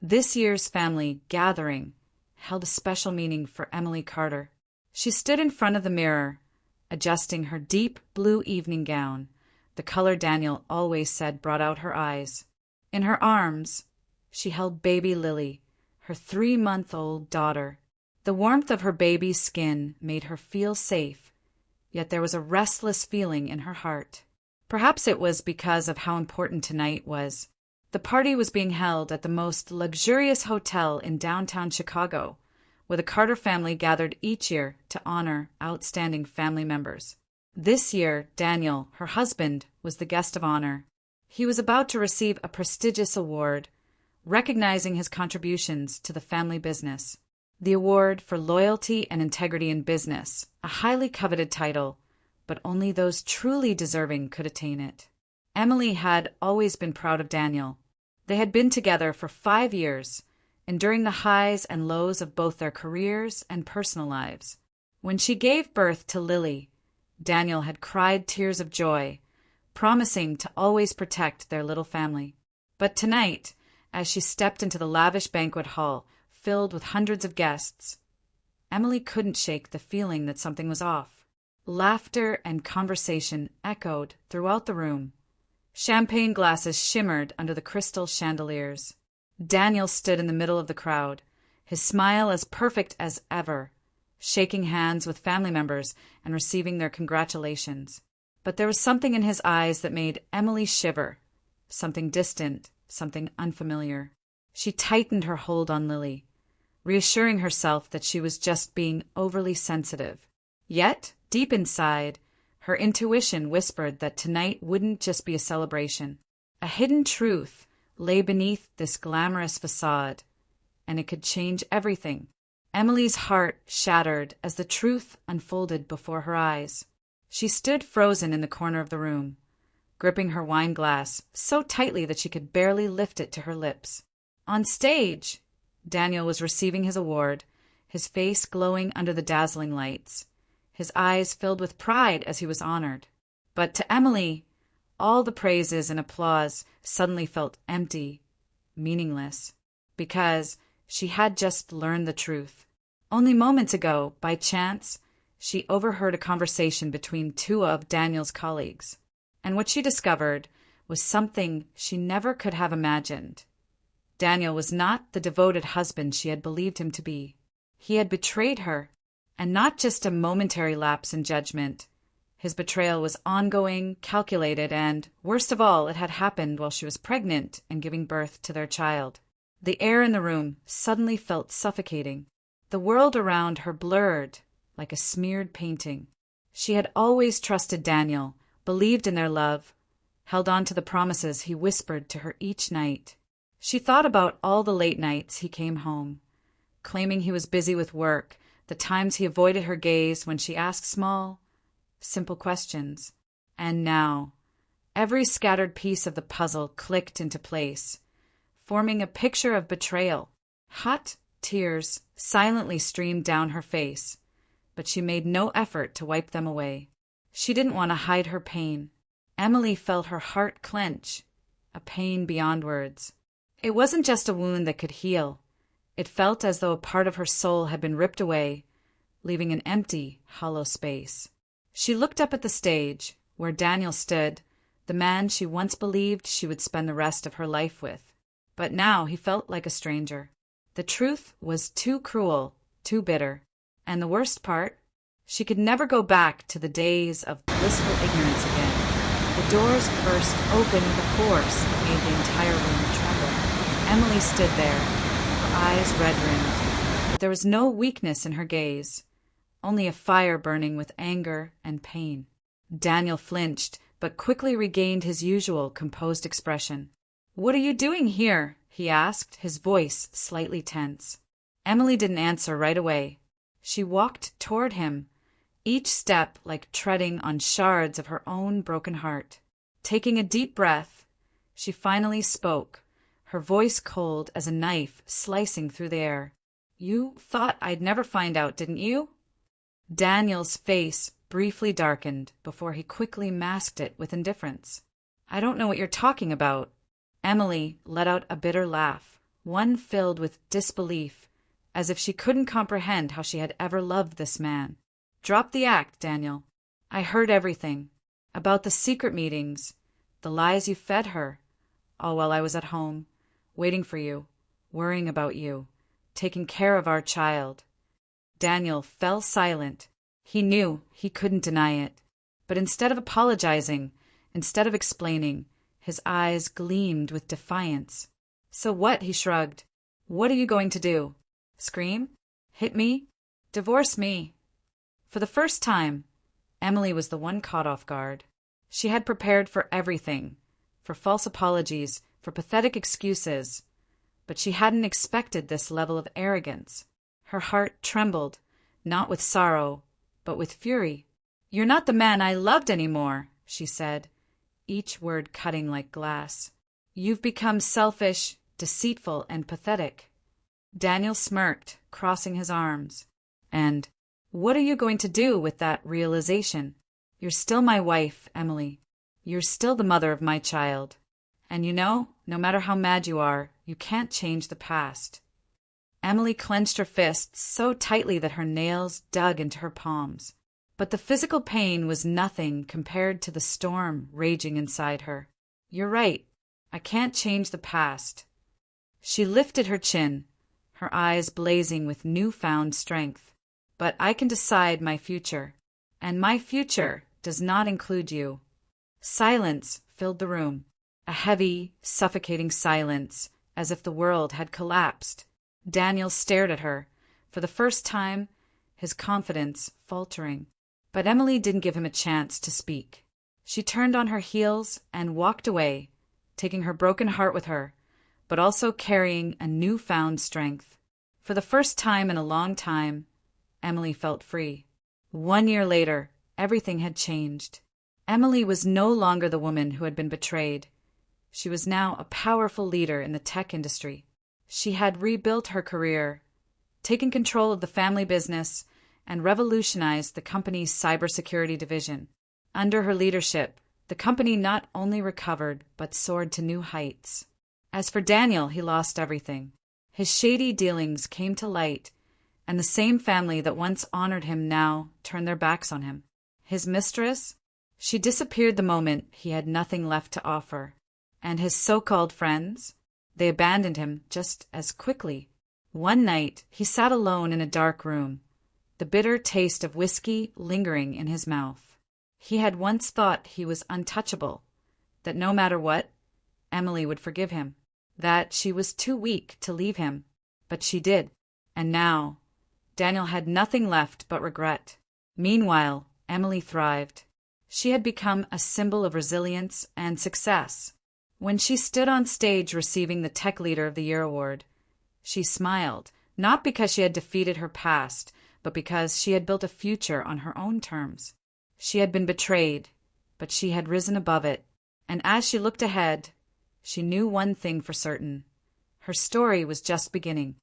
This year's family gathering held a special meaning for Emily Carter. She stood in front of the mirror, adjusting her deep blue evening gown, the color Daniel always said brought out her eyes. In her arms, she held baby Lily, her 3-month-old daughter. The warmth of her baby's skin made her feel safe, yet there was a restless feeling in her heart. Perhaps it was because of how important tonight was. The party was being held at the most luxurious hotel in downtown Chicago, where the Carter family gathered each year to honor outstanding family members. This year, Daniel, her husband, was the guest of honor. He was about to receive a prestigious award, recognizing his contributions to the family business. The award for loyalty and integrity in business, a highly coveted title, but only those truly deserving could attain it. Emily had always been proud of Daniel. They had been together for 5 years, enduring the highs and lows of both their careers and personal lives. When she gave birth to Lily, Daniel had cried tears of joy, promising to always protect their little family. But tonight, as she stepped into the lavish banquet hall filled with hundreds of guests, Emily couldn't shake the feeling that something was off. Laughter and conversation echoed throughout the room. Champagne glasses shimmered under the crystal chandeliers. Daniel stood in the middle of the crowd, his smile as perfect as ever, shaking hands with family members and receiving their congratulations. But there was something in his eyes that made Emily shiver, something distant, something unfamiliar. She tightened her hold on Lily, reassuring herself that she was just being overly sensitive. Yet, deep inside, her intuition whispered that tonight wouldn't just be a celebration. A hidden truth lay beneath this glamorous facade, and it could change everything. Emily's heart shattered as the truth unfolded before her eyes. She stood frozen in the corner of the room, gripping her wine glass so tightly that she could barely lift it to her lips. On stage, Daniel was receiving his award, his face glowing under the dazzling lights, his eyes filled with pride as he was honored. But to Emily, all the praises and applause suddenly felt empty, meaningless, because she had just learned the truth. Only moments ago, by chance, she overheard a conversation between 2 of Daniel's colleagues, and what she discovered was something she never could have imagined. Daniel was not the devoted husband she had believed him to be. He had betrayed her, and not just a momentary lapse in judgment. His betrayal was ongoing, calculated, and, worst of all, it had happened while she was pregnant and giving birth to their child. The air in the room suddenly felt suffocating. The world around her blurred like a smeared painting. She had always trusted Daniel, believed in their love, held on to the promises he whispered to her each night. She thought about all the late nights he came home, claiming he was busy with work, the times he avoided her gaze when she asked small, simple questions. And now, every scattered piece of the puzzle clicked into place, forming a picture of betrayal. Hot tears silently streamed down her face, but she made no effort to wipe them away. She didn't want to hide her pain. Emily felt her heart clench, a pain beyond words. It wasn't just a wound that could heal. It felt as though a part of her soul had been ripped away, leaving an empty, hollow space. She looked up at the stage, where Daniel stood, the man she once believed she would spend the rest of her life with. But now he felt like a stranger. The truth was too cruel, too bitter. And the worst part, she could never go back to the days of blissful ignorance again. The doors burst open with a force that made the entire room tremble. Emily stood there, her eyes red-rimmed, but there was no weakness in her gaze, only a fire burning with anger and pain. Daniel flinched, but quickly regained his usual composed expression. "What are you doing here?" he asked, his voice slightly tense. Emily didn't answer right away. She walked toward him, each step like treading on shards of her own broken heart. Taking a deep breath, she finally spoke, her voice cold as a knife slicing through the air. "You thought I'd never find out, didn't you?" Daniel's face briefly darkened before he quickly masked it with indifference. "I don't know what you're talking about." Emily let out a bitter laugh. one filled with disbelief, as if she couldn't comprehend how she had ever loved this man. "Drop the act, Daniel. I heard everything. About the secret meetings, the lies you fed her, all while I was at home, waiting for you, worrying about you, taking care of our child." Daniel fell silent. He knew he couldn't deny it. But instead of apologizing, instead of explaining, his eyes gleamed with defiance. "So what?" he shrugged. "What are you going to do? Scream? Hit me? Divorce me?" For the first time, Emily was the one caught off guard. She had prepared for everything, for false apologies, for pathetic excuses, but she hadn't expected this level of arrogance. Her heart trembled, not with sorrow, but with fury. "You're not the man I loved anymore," she said, each word cutting like glass. "You've become selfish, deceitful, and pathetic." Daniel smirked, crossing his arms. "And what are you going to do with that realization? You're still my wife, Emily. You're still the mother of my child. And no matter how mad you are, you can't change the past." Emily clenched her fists so tightly that her nails dug into her palms. But the physical pain was nothing compared to the storm raging inside her. "You're right. I can't change the past." She lifted her chin, her eyes blazing with newfound strength. "But I can decide my future. And my future does not include you." Silence filled the room, a heavy, suffocating silence, as if the world had collapsed. Daniel stared at her, for the first time, his confidence faltering. But Emily didn't give him a chance to speak. She turned on her heels and walked away, taking her broken heart with her, but also carrying a newfound strength. For the first time in a long time, Emily felt free. 1 year later, everything had changed. Emily was no longer the woman who had been betrayed. She was now a powerful leader in the tech industry. She had rebuilt her career, taken control of the family business, and revolutionized the company's cybersecurity division. Under her leadership, the company not only recovered but soared to new heights. As for Daniel, he lost everything. His shady dealings came to light, and the same family that once honored him now turned their backs on him. His mistress? She disappeared the moment he had nothing left to offer. And his so-called friends? They abandoned him just as quickly. One night, he sat alone in a dark room, the bitter taste of whiskey lingering in his mouth. He had once thought he was untouchable, that no matter what, Emily would forgive him, that she was too weak to leave him, but she did. And now, Daniel had nothing left but regret. Meanwhile, Emily thrived. She had become a symbol of resilience and success. When she stood on stage receiving the Tech Leader of the Year award, she smiled, not because she had defeated her past, but because she had built a future on her own terms. She had been betrayed, but she had risen above it, and as she looked ahead, she knew one thing for certain. Her story was just beginning.